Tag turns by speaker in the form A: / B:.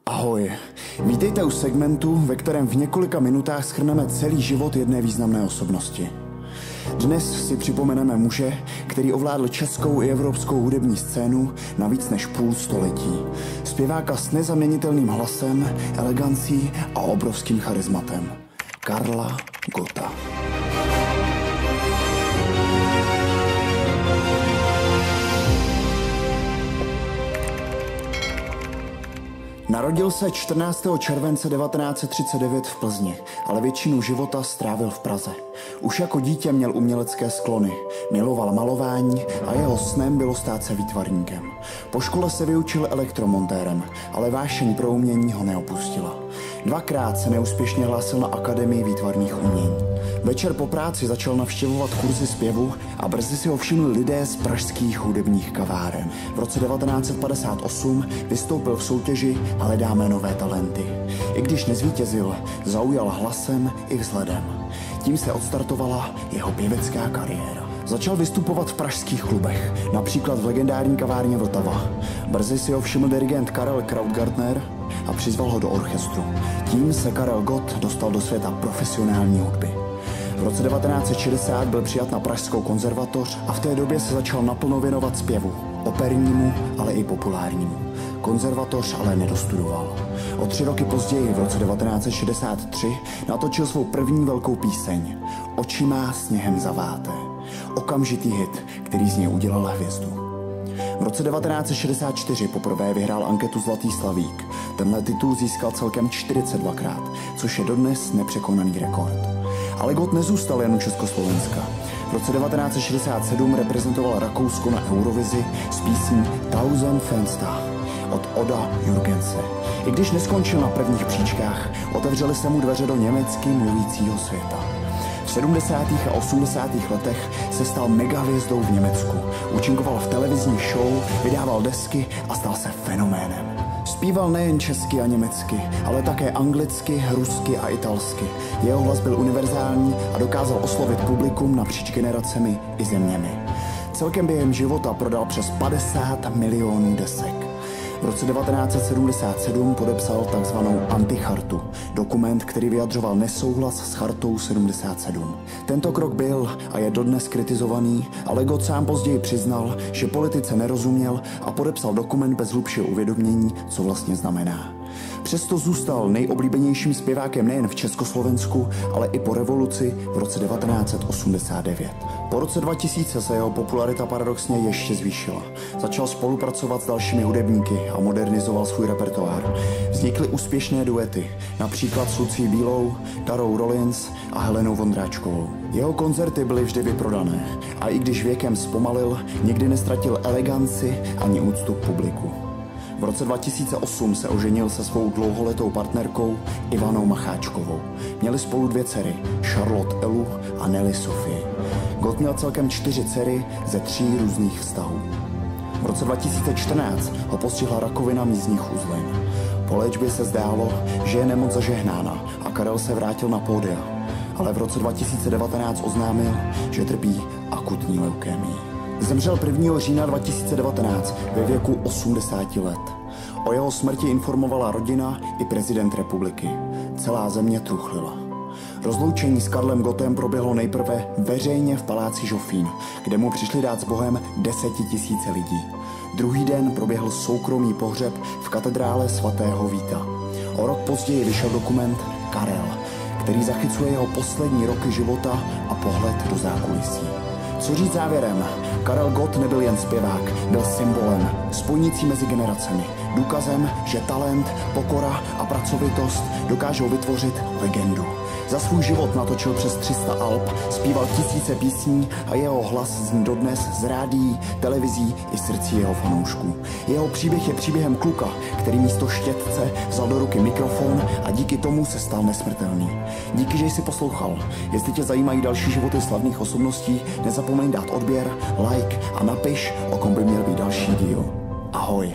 A: Ahoj, vítejte u segmentu, ve kterém v několika minutách shrneme celý život jedné významné osobnosti. Dnes si připomeneme muže, který ovládl českou i evropskou hudební scénu na víc než půl století. Zpěváka s nezaměnitelným hlasem, elegancí a obrovským charizmatem. Karla Gotta. Narodil se 14. července 1939 v Plzni, ale většinu života strávil v Praze. Už jako dítě měl umělecké sklony, miloval malování a jeho snem bylo stát se výtvarníkem. Po škole se vyučil elektromontérem, ale vášeň pro umění ho neopustila. Dvakrát se neúspěšně hlásil na Akademii výtvarných umění. Večer po práci začal navštěvovat kurzy zpěvu a brzy si ho všimli lidé z pražských hudebních kaváren. V roce 1958 vystoupil v soutěži Hledáme nové talenty. I když nezvítězil, zaujal hlasem i vzhledem. Tím se odstartovala jeho pěvecká kariéra. Začal vystupovat v pražských klubech, například v legendární kavárně Vltava. Brzy si ho všiml dirigent Karel Krautgartner a přizval ho do orchestru. Tím se Karel Gott dostal do světa profesionální hudby. V roce 1960 byl přijat na Pražskou konzervatoř a v té době se začal naplno věnovat zpěvu, opernímu, ale i populárnímu. Konzervatoř ale nedostudoval. O 3 roky později, v roce 1963, natočil svou první velkou píseň Očima sněhem zaváté. Okamžitý hit, který z něj udělal hvězdu. V roce 1964 poprvé vyhrál anketu Zlatý slavík. Tenhle titul získal celkem 42krát, což je dodnes nepřekonaný rekord. Ale Gott nezůstal jen u Československa. V roce 1967 reprezentoval Rakousko na Eurovizi s písní Tausend Fenster od Oda Jürgense. I když neskončil na prvních příčkách, otevřely se mu dveře do německy mluvícího světa. V 70. a 80. letech se stal megahvězdou v Německu. Účinkoval v televizní show, vydával desky a stal se fenoménem. Zpíval nejen česky a německy, ale také anglicky, rusky a italsky. Jeho hlas byl univerzální a dokázal oslovit publikum napříč generacemi i zeměmi. Celkem během života prodal přes 50 milionů desek. V roce 1977 podepsal takzvanou antichartu, dokument, který vyjadřoval nesouhlas s chartou 77. Tento krok byl a je dodnes kritizovaný, ale Gott sám později přiznal, že politice nerozuměl a podepsal dokument bez hlubšího uvědomění, co vlastně znamená. Přesto zůstal nejoblíbenějším zpěvákem nejen v Československu, ale i po revoluci v roce 1989. Po roce 2000 se jeho popularita paradoxně ještě zvýšila. Začal spolupracovat s dalšími hudebníky a modernizoval svůj repertoár. Vznikly úspěšné duety, například s Lucí Bílou, Darou Rollins a Helenou Vondráčkovou. Jeho koncerty byly vždy vyprodané a i když věkem zpomalil, nikdy nestratil eleganci ani úctu k publiku. V roce 2008 se oženil se svou dlouholetou partnerkou Ivanou Macháčkovou. Měli spolu 2 dcery, Charlotte Elu a Nelly Sophie. Gott měl celkem 4 dcery ze 3 různých vztahů. V roce 2014 ho postihla rakovina mízních uzlin. Po léčbě se zdálo, že je nemoc zažehnána a Karel se vrátil na pódia. Ale v roce 2019 oznámil, že trpí akutní leukémií. Zemřel 1. října 2019 ve věku 80 let. O jeho smrti informovala rodina i prezident republiky. Celá země truchlila. Rozloučení s Karlem Gottem proběhlo nejprve veřejně v paláci Žofín, kde mu přišli dát s Bohem 10 000 lidí. Druhý den proběhl soukromý pohřeb v katedrále svatého Víta. O rok později vyšel dokument Karel, který zachycuje jeho poslední roky života a pohled do zákulisí. Co říct závěrem? Karel Gott nebyl jen zpěvák, byl symbolem, spojnicí mezi generacemi, důkazem, že talent, pokora a pracovitost dokážou vytvořit legendu. Za svůj život natočil přes 300 alb, zpíval tisíce písní a jeho hlas zní dodnes z rádií, televizí i srdcí jeho fanoušků. Jeho příběh je příběhem kluka, který místo štětce vzal do ruky mikrofon a díky tomu se stal nesmrtelný. Díky, že jsi poslouchal. Jestli tě zajímají další životy slavných osobností, nezapomeň dát odběr, like a napiš, o kom by měl být další díl. Ahoj.